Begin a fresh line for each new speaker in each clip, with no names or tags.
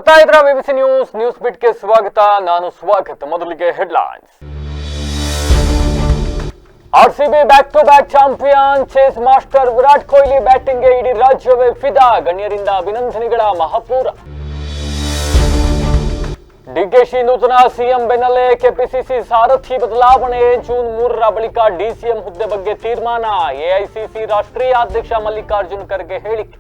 ನೋಡ್ತಾ ಇದ್ರ ವಿಬಿಸಿ ನ್ಯೂಸ್ ಬಿಟ್ಗೆ ಸ್ವಾಗತ. ನಾನು ಸ್ವಾಗತ. ಮೊದಲಿಗೆ headlines. RCB back to back champion. Chase master Virat Kohli ಬ್ಯಾಟಿಂಗ್ಗೆ ಇಡೀ ರಾಜ್ಯವೇ ಫಿದಾ. ಗಣ್ಯರಿಂದ ಅಭಿನಂದನೆಗಳ ಮಹಾಪೂರ. ಡಿಕೆಶಿ ನೂತನ ಸಿಎಂ ಬೆನ್ನಲ್ಲೇ ಕೆಪಿಸಿಸಿ ಸಾರಥಿ ಬದಲಾವಣೆ. ಜೂನ್ 3ರ ಬಳಿಕ ಡಿಸಿಎಂ ಹುದ್ದೆ ಬಗ್ಗೆ ತೀರ್ಮಾನ. ಎಐಸಿಸಿ ರಾಷ್ಟ್ರೀಯ ಅಧ್ಯಕ್ಷ ಮಲ್ಲಿಕಾರ್ಜುನ್ ಖರ್ಗೆ ಹೇಳಿಕೆ.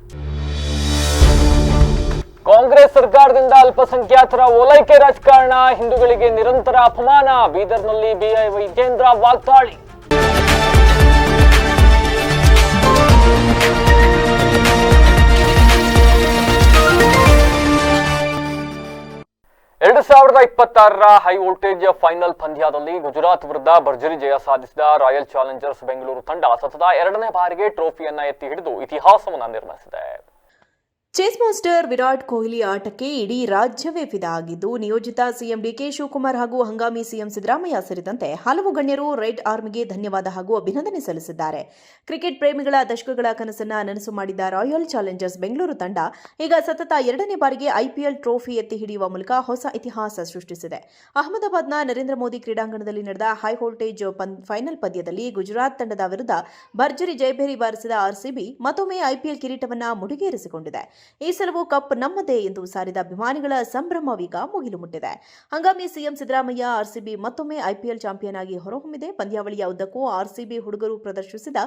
ಕಾಂಗ್ರೆಸ್ ಸರ್ಕಾರದಿಂದ ಅಲ್ಪಸಂಖ್ಯಾತರ ಓಲೈಕೆ ರಾಜಕಾರಣ. ಹಿಂದೂಗಳಿಗೆ ನಿರಂತರ ಅಪಮಾನ. ಬೀದರ್ನಲ್ಲಿ ಬಿಐ ವಿಜೇಂದ್ರ ವಾಗ್ದಾಳಿ. ಎರಡು 2026ರ ಹೈ ವೋಲ್ಟೇಜ್ ಫೈನಲ್ ಪಂದ್ಯದಲ್ಲಿ ಗುಜರಾತ್ ವಿರುದ್ಧ ಭರ್ಜರಿ ಜಯ ಸಾಧಿಸಿದ ರಾಯಲ್ ಚಾಲೆಂಜರ್ಸ್ ಬೆಂಗಳೂರು ತಂಡ ಸತತ 2ನೇ ಬಾರಿಗೆ ಟ್ರೋಫಿಯನ್ನ ಎತ್ತಿ ಹಿಡಿದು ಇತಿಹಾಸವನ್ನ ನಿರ್ಮಿಸಿದೆ.
ಚೇಸ್ ಮಾಸ್ಟರ್ ವಿರಾಟ್ ಕೊಹ್ಲಿ ಆಟಕ್ಕೆ ಇಡೀ ರಾಜ್ಯವೇ ಫಿದಾ ಆಗಿದ್ದು, ನಿಯೋಜಿತ ಸಿಎಂ ಡಿಕೆ ಶಿವಕುಮಾರ್ ಹಾಗೂ ಹಂಗಾಮಿ ಸಿಎಂ ಸಿದ್ದರಾಮಯ್ಯ ಸೇರಿದಂತೆ ಹಲವು ಗಣ್ಯರು ರೆಡ್ ಆರ್ಮಿಗೆ ಧನ್ಯವಾದ ಹಾಗೂ ಅಭಿನಂದನೆ ಸಲ್ಲಿಸಿದ್ದಾರೆ. ಕ್ರಿಕೆಟ್ ಪ್ರೇಮಿಗಳ ದಶಕಗಳ ಕನಸನ್ನ ನನಸು ಮಾಡಿದ ರಾಯಲ್ ಚಾಲೆಂಜರ್ಸ್ ಬೆಂಗಳೂರು ತಂಡ ಈಗ ಸತತ 2ನೇ ಬಾರಿಗೆ ಐಪಿಎಲ್ ಟ್ರೋಫಿ ಎತ್ತಿ ಹಿಡಿಯುವ ಮೂಲಕ ಹೊಸ ಇತಿಹಾಸ ಸೃಷ್ಟಿಸಿದೆ. ಅಹಮದಾಬಾದ್ನ ನರೇಂದ್ರ ಮೋದಿ ಕ್ರೀಡಾಂಗಣದಲ್ಲಿ ನಡೆದ ಹೈ ವೋಲ್ಟೇಜ್ ಫೈನಲ್ ಪಂದ್ಯದಲ್ಲಿ ಗುಜರಾತ್ ತಂಡದ ವಿರುದ್ಧ ಭರ್ಜರಿ ಜಯಭೇರಿ ಬಾರಿಸಿದ ಆರ್ಸಿಬಿ ಮತ್ತೊಮ್ಮೆ ಐಪಿಎಲ್ ಕಿರೀಟವನ್ನ ಮುಡಿಗೇರಿಸಿಕೊಂಡಿದೆ. ಈ ಸಲವೂ ಕಪ್ ನಮ್ಮದೇ ಎಂದು ಸಾರಿದ ಅಭಿಮಾನಿಗಳ ಸಂಭ್ರಮವೀಗ ಮುಗಿಲು ಮುಟ್ಟಿದೆ. ಹಂಗಾಮಿ ಸಿಎಂ ಸಿದ್ದರಾಮಯ್ಯ ಆರ್ಸಿಬಿ ಮತ್ತೊಮ್ಮೆ ಐಪಿಎಲ್ ಚಾಂಪಿಯನ್ ಆಗಿ ಹೊರಹೊಮ್ಮಿದೆ. ಪಂದ್ಯಾವಳಿಯ ಉದ್ದಕ್ಕೂ ಆರ್ಸಿಬಿ ಹುಡುಗರು ಪ್ರದರ್ಶಿಸಿದ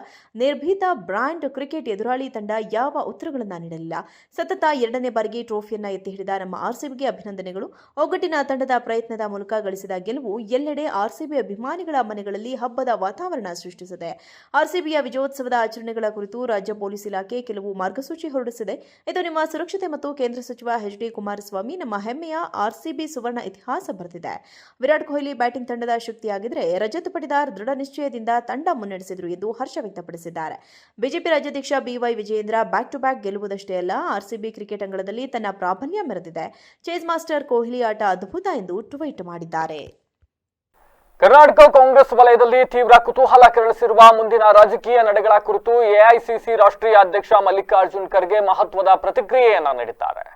ನಿರ್ಭೀತ ಬ್ರಾಂಡ್ ಕ್ರಿಕೆಟ್ ಎದುರಾಳಿ ತಂಡ ಯಾವ ಉತ್ತರಗಳನ್ನು ನೀಡಲಿಲ್ಲ. ಸತತ 2ನೇ ಬಾರಿಗೆ ಟ್ರೋಫಿಯನ್ನ ಎತ್ತಿ ಹಿಡಿದ ನಮ್ಮ ಆರ್ಸಿಬಿಗೆ ಅಭಿನಂದನೆಗಳು. ಒಗ್ಗಟ್ಟಿನ ತಂಡದ ಪ್ರಯತ್ನದ ಮೂಲಕ ಗಳಿಸಿದ ಗೆಲುವು ಎಲ್ಲೆಡೆ ಆರ್ಸಿಬಿ ಅಭಿಮಾನಿಗಳ ಮನೆಗಳಲ್ಲಿ ಹಬ್ಬದ ವಾತಾವರಣ ಸೃಷ್ಟಿಸಿದೆ. ಆರ್ಸಿಬಿಯ ವಿಜಯೋತ್ಸವದ ಆಚರಣೆಗಳ ಕುರಿತು ರಾಜ್ಯ ಪೊಲೀಸ್ ಇಲಾಖೆ ಕೆಲವು ಮಾರ್ಗಸೂಚಿ ಹೊರಡಿಸಿದೆ. ಇದು ನಿಮ್ಮ ಸುರಕ್ಷತೆ ಮತ್ತು ಕೇಂದ್ರ ಸಚಿವ ಎಚ್.ಡಿ. ಕುಮಾರಸ್ವಾಮಿ ನಮ್ಮ ಹೆಮ್ಮೆಯ ಆರ್ಸಿಬಿ ಸುವರ್ಣ ಇತಿಹಾಸ ಬರೆದಿದೆ. ವಿರಾಟ್ ಕೊಹ್ಲಿ ಬ್ಯಾಟಿಂಗ್ ತಂಡದ ಶಕ್ತಿಯಾಗಿದ್ದರೆ ರಜತ್ ಪಟಿದಾರ್ ದೃಢ ನಿಶ್ಚಯದಿಂದ ತಂಡ ಮುನ್ನಡೆಸಿದರು ಎಂದು ಹರ್ಷ ವ್ಯಕ್ತಪಡಿಸಿದ್ದಾರೆ. ಬಿಜೆಪಿ ರಾಜ್ಯಾಧ್ಯಕ್ಷ BY Vijayendra back to back ಗೆಲ್ಲುವುದಷ್ಟೇ ಅಲ್ಲ, ಆರ್ಸಿಬಿ ಕ್ರಿಕೆಟ್ ಅಂಗಳದಲ್ಲಿ ತನ್ನ ಪ್ರಾಬಲ್ಯ ಮೆರೆದಿದೆ. ಚೇಸ್ ಮಾಸ್ಟರ್ ಕೊಹ್ಲಿ ಆಟ ಅದ್ಭುತ ಎಂದು ಟ್ವೀಟ್ ಮಾಡಿದ್ದಾರೆ.
ಕರ್ನಾಟಕ ಕಾಂಗ್ರೆಸ್ ವಲಯದಲ್ಲಿ ತೀವ್ರ ಕುತೂಹಲ ಕೆರಳಿಸಿರುವ ಮುಂದಿನ ರಾಜಕೀಯ ನಡೆಗಳ ಕುರಿತು ಎಐಸಿಸಿ ರಾಷ್ಟ್ರೀಯ ಅಧ್ಯಕ್ಷ ಮಲ್ಲಿಕಾರ್ಜುನ್ ಖರ್ಗೆ ಮಹತ್ವದ ಪ್ರತಿಕ್ರಿಯೆಯನ್ನ ನೀಡಿದ್ದಾರೆ.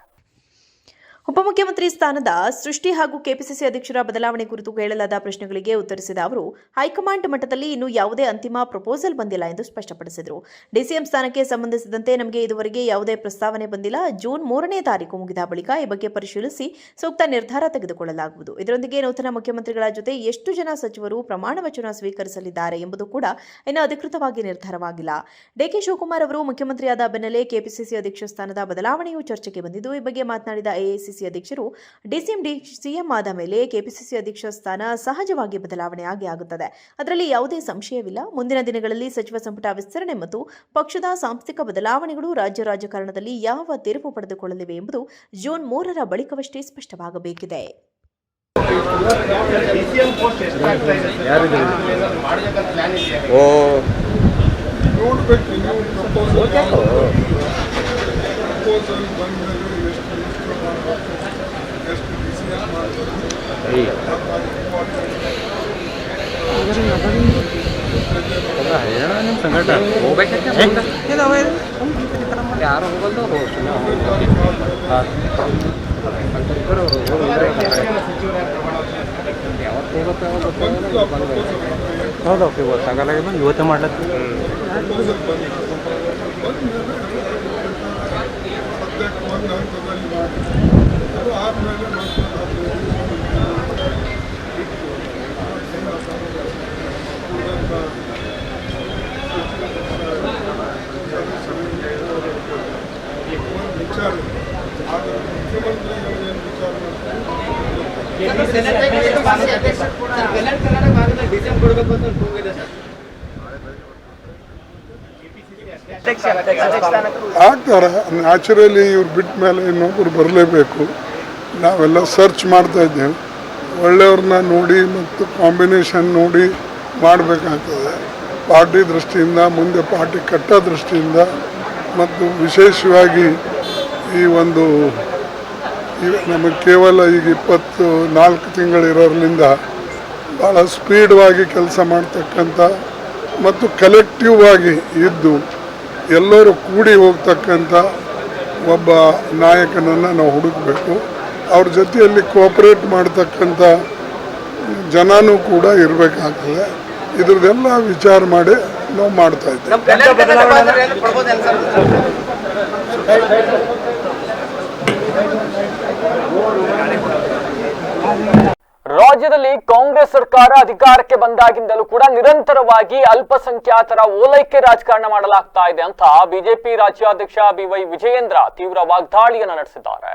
ಉಪಮುಖ್ಯಮಂತ್ರಿ ಸ್ಥಾನದ ಸೃಷ್ಟಿ ಹಾಗೂ ಕೆಪಿಸಿಸಿ ಅಧ್ಯಕ್ಷರ ಬದಲಾವಣೆ ಕುರಿತು ಕೇಳಲಾದ ಪ್ರಶ್ನೆಗಳಿಗೆ ಉತ್ತರಿಸಿದ ಅವರು, ಹೈಕಮಾಂಡ್ ಮಟ್ಟದಲ್ಲಿ ಇನ್ನೂ ಯಾವುದೇ ಅಂತಿಮ ಪ್ರಪೋಸಲ್ ಬಂದಿಲ್ಲ ಎಂದು ಸ್ಪಷ್ಟಪಡಿಸಿದರು. ಡಿಸಿಎಂ ಸ್ಥಾನಕ್ಕೆ ಸಂಬಂಧಿಸಿದಂತೆ ನಮಗೆ ಇದುವರೆಗೆ ಯಾವುದೇ ಪ್ರಸ್ತಾವನೆ ಬಂದಿಲ್ಲ. ಜೂನ್ 3ನೇ ತಾರೀಕು ಮುಗಿದ ಬಳಿಕ ಈ ಬಗ್ಗೆ ಪರಿಶೀಲಿಸಿ ಸೂಕ್ತ ನಿರ್ಧಾರ ತೆಗೆದುಕೊಳ್ಳಲಾಗುವುದು. ಇದರೊಂದಿಗೆ ನೂತನ ಮುಖ್ಯಮಂತ್ರಿಗಳ ಜೊತೆ ಎಷ್ಟು ಜನ ಸಚಿವರು ಪ್ರಮಾಣ ವಚನ ಸ್ವೀಕರಿಸಲಿದ್ದಾರೆ ಎಂಬುದು ಕೂಡ ಇನ್ನು ಅಧಿಕೃತವಾಗಿ ನಿರ್ಧಾರವಾಗಿಲ್ಲ. ಡಿಕೆ ಶಿವಕುಮಾರ್ ಅವರು ಮುಖ್ಯಮಂತ್ರಿಯಾದ ಬೆನ್ನಲ್ಲೇ ಕೆಪಿಸಿಸಿ ಅಧ್ಯಕ್ಷ ಸ್ಥಾನದ ಬದಲಾವಣೆಯೂ ಚರ್ಚೆಗೆ ಬಂದಿದ್ದು, ಈ ಬಗ್ಗೆ ಮಾತನಾಡಿದ ಎಐಸಿಸಿ ಅಧ್ಯಕ್ಷರು, ಡಿಸಿಎಂ ಸಿಎಂ ಆದ ಮೇಲೆ ಕೆಪಿಸಿಸಿ ಅಧ್ಯಕ್ಷ ಸ್ಥಾನ ಸಹಜವಾಗಿ ಬದಲಾವಣೆ ಆಗುತ್ತದೆ. ಅದರಲ್ಲಿ ಯಾವುದೇ ಸಂಶಯವಿಲ್ಲ. ಮುಂದಿನ ದಿನಗಳಲ್ಲಿ ಸಚಿವ ಸಂಪುಟ ವಿಸ್ತರಣೆ ಮತ್ತು ಪಕ್ಷದ ಸಾಂಸ್ಥಿಕ ಬದಲಾವಣೆಗಳು ರಾಜ್ಯ ರಾಜಕಾರಣದಲ್ಲಿ ಯಾವ ತಿರುವು ಪಡೆದುಕೊಳ್ಳಲಿವೆ ಎಂಬುದು ಜೂನ್ 3ರ ಬಳಿಕವಷ್ಟೇ ಸ್ಪಷ್ಟವಾಗಬೇಕಿದೆ.
ಸಂಘಟ ಯಾರು ಹೋಗಲ್ದು ಹೌದು ಗೊತ್ತಾಗಲ್ಲ, ಇವತ್ತೇ ಮಾಡ್ಲತ್ತೀವಿ.
ಆಗ್ತಾರೆ. ನ್ಯಾಚುರಲಿ ಇವ್ರು ಬಿಟ್ಟ ಮೇಲೆ ಇನ್ನೊಬ್ಬರು ಬರಲೇಬೇಕು. ನಾವೆಲ್ಲ ಸರ್ಚ್ ಮಾಡ್ತಾ ಇದ್ದೇವೆ. ಒಳ್ಳೆಯವ್ರನ್ನ ನೋಡಿ ಮತ್ತು ಕಾಂಬಿನೇಷನ್ ನೋಡಿ ಮಾಡಬೇಕಾಗ್ತದೆ. ಪಾರ್ಟಿ ದೃಷ್ಟಿಯಿಂದ, ಮುಂದೆ ಪಾರ್ಟಿ ಕಟ್ಟೋ ದೃಷ್ಟಿಯಿಂದ ಮತ್ತು ವಿಶೇಷವಾಗಿ ಈ ಒಂದು ನಮಗೆ ಕೇವಲ ಈಗ 24 ತಿಂಗಳಿರೋದ್ರಿಂದ ಭಾಳ ಸ್ಪೀಡ್ವಾಗಿ ಕೆಲಸ ಮಾಡ್ತಕ್ಕಂಥ ಮತ್ತು ಕಲೆಕ್ಟಿವ್ ಆಗಿ ಇದ್ದು ಎಲ್ಲರೂ ಕೂಡಿ ಹೋಗ್ತಕ್ಕಂಥ ಒಬ್ಬ ನಾಯಕನನ್ನು ನಾವು ಹುಡುಕಬೇಕು. ಅವ್ರ ಜೊತೆಯಲ್ಲಿ ಕೋಆಪರೇಟ್ ಮಾಡ್ತಕ್ಕಂಥ ಜನನೂ ಕೂಡ ಇರಬೇಕಾಗ್ತದೆ. ಇದ್ರದ್ದೆಲ್ಲ ವಿಚಾರ ಮಾಡಿ ನಾವು ಮಾಡ್ತಾ ಇದ್ದೀವಿ.
ರಾಜ್ಯದಲ್ಲಿ ಕಾಂಗ್ರೆಸ್ ಸರ್ಕಾರ ಅಧಿಕಾರಕ್ಕೆ ಬಂದಾಗಿಂದಲೂ ಕೂಡ ನಿರಂತರವಾಗಿ ಅಲ್ಪಸಂಖ್ಯಾತರ ಓಲೈಕೆ ರಾಜಕಾರಣ ಮಾಡಲಾಗ್ತಾ ಇದೆ ಅಂತ ಬಿಜೆಪಿ ರಾಜ್ಯಾಧ್ಯಕ್ಷ ಬಿವೈ ವಿಜಯೇಂದ್ರ ತೀವ್ರ ವಾಗ್ದಾಳಿಯನ್ನು ನಡೆಸಿದ್ದಾರೆ.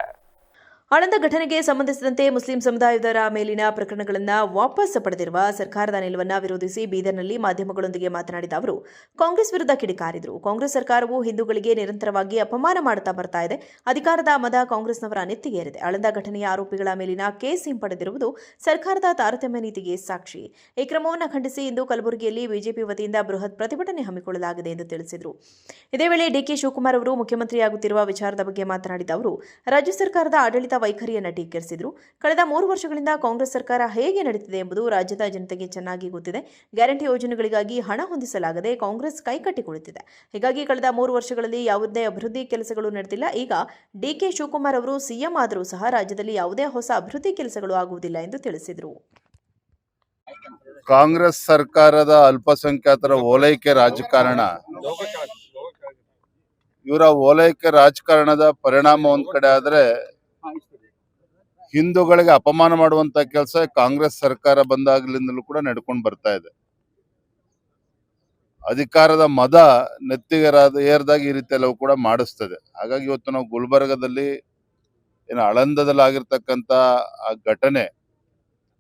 ಆಳಂದ ಘಟನೆಗೆ ಸಂಬಂಧಿಸಿದಂತೆ ಮುಸ್ಲಿಂ ಸಮುದಾಯದವರ ಮೇಲಿನ ಪ್ರಕರಣಗಳನ್ನು ವಾಪಸ್ ಪಡೆದಿರುವ ಸರ್ಕಾರದ ನಿಲುವನ್ನು ವಿರೋಧಿಸಿ ಬೀದರ್ನಲ್ಲಿ ಮಾಧ್ಯಮಗಳೊಂದಿಗೆ ಮಾತನಾಡಿದ ಅವರು ಕಾಂಗ್ರೆಸ್ ವಿರುದ್ಧ ಕಿಡಿಕಾರಿದರು. ಕಾಂಗ್ರೆಸ್ ಸರ್ಕಾರವು ಹಿಂದೂಗಳಿಗೆ ನಿರಂತರವಾಗಿ ಅಪಮಾನ ಮಾಡುತ್ತಾ ಬರ್ತಾ ಇದೆ. ಅಧಿಕಾರದ ಮದ ಕಾಂಗ್ರೆಸ್ನವರ ನೆತ್ತಿಗೇರಿದೆ. ಆಳಂದ ಘಟನೆಯ ಆರೋಪಿಗಳ ಮೇಲಿನ ಕೇಸ್ ಹಿಂಪಡೆದಿರುವುದು ಸರ್ಕಾರದ ತಾರತಮ್ಯ ನೀತಿಗೆ ಸಾಕ್ಷಿ. ಈ ಕ್ರಮವನ್ನು ಖಂಡಿಸಿ ಇಂದು ಕಲಬುರಗಿಯಲ್ಲಿ ಬಿಜೆಪಿ ವತಿಯಿಂದ ಬೃಹತ್ ಪ್ರತಿಭಟನೆ ಹಮ್ಮಿಕೊಳ್ಳಲಾಗಿದೆ ಎಂದು ತಿಳಿಸಿದರು. ಇದೇ ವೇಳೆ ಡಿಕೆ ಶಿವಕುಮಾರ್ ಅವರು ಮುಖ್ಯಮಂತ್ರಿಯಾಗುತ್ತಿರುವ ವಿಚಾರದ ಬಗ್ಗೆ ಮಾತನಾಡಿದ ಅವರು ರಾಜ್ಯ ಸರ್ಕಾರದ ಆಡಳಿತ ವೈಖರಿಯನ್ನು ಟೀಕಿಸಿದರು. ಕಳೆದ 3 ವರ್ಷಗಳಿಂದ ಕಾಂಗ್ರೆಸ್ ಸರ್ಕಾರ ಹೇಗೆ ನಡೆಯುತ್ತಿದೆ ಎಂಬುದು ರಾಜ್ಯದ ಜನತೆಗೆ ಚೆನ್ನಾಗಿ ಗೊತ್ತಿದೆ. ಗ್ಯಾರಂಟಿ ಯೋಜನೆಗಳಿಗಾಗಿ ಹಣ ಹೊಂದಿಸಲಾಗದೆ ಕಾಂಗ್ರೆಸ್ ಕೈಕಟ್ಟಿ ಕುಳಿತಿದೆ. ಹೀಗಾಗಿ ಕಳೆದ 3 ವರ್ಷಗಳಲ್ಲಿ ಯಾವುದೇ ಅಭಿವೃದ್ಧಿ ಕೆಲಸಗಳು ನಡೆದಿಲ್ಲ. ಈಗ ಡಿಕೆ ಶಿವಕುಮಾರ್ ಅವರು ಸಿಎಂ ಆದರೂ ಸಹ ರಾಜ್ಯದಲ್ಲಿ ಯಾವುದೇ ಹೊಸ ಅಭಿವೃದ್ಧಿ ಕೆಲಸಗಳು ಆಗುವುದಿಲ್ಲ ಎಂದು ತಿಳಿಸಿದರು.
ಕಾಂಗ್ರೆಸ್ ಸರ್ಕಾರದ ಅಲ್ಪಸಂಖ್ಯಾತರ ಓಲೈಕೆ ರಾಜಕಾರಣ, ಇವರ ಓಲೈಕೆ ರಾಜಕಾರಣದ ಪರಿಣಾಮ ಒಂದ್ ಕಡೆ ಆದ್ರೆ ಹಿಂದೂಗಳಿಗೆ ಅಪಮಾನ ಮಾಡುವಂತ ಕೆಲಸ ಕಾಂಗ್ರೆಸ್ ಸರ್ಕಾರ ಬಂದಾಗಲಿಂದಲೂ ಕೂಡ ನಡ್ಕೊಂಡು ಬರ್ತಾ ಇದೆ. ಅಧಿಕಾರದ ಮದ ನೆತ್ತಿಗೆ ಏರ್ದಾಗ ಈ ರೀತಿ ಎಲ್ಲವೂ ಕೂಡ ಮಾಡಿಸ್ತದೆ. ಹಾಗಾಗಿ ಇವತ್ತು ನಾವು ಗುಲ್ಬರ್ಗದಲ್ಲಿ ಏನು ಆಳಂದದಲ್ಲಿ ಆಗಿರ್ತಕ್ಕಂಥ ಆ ಘಟನೆ,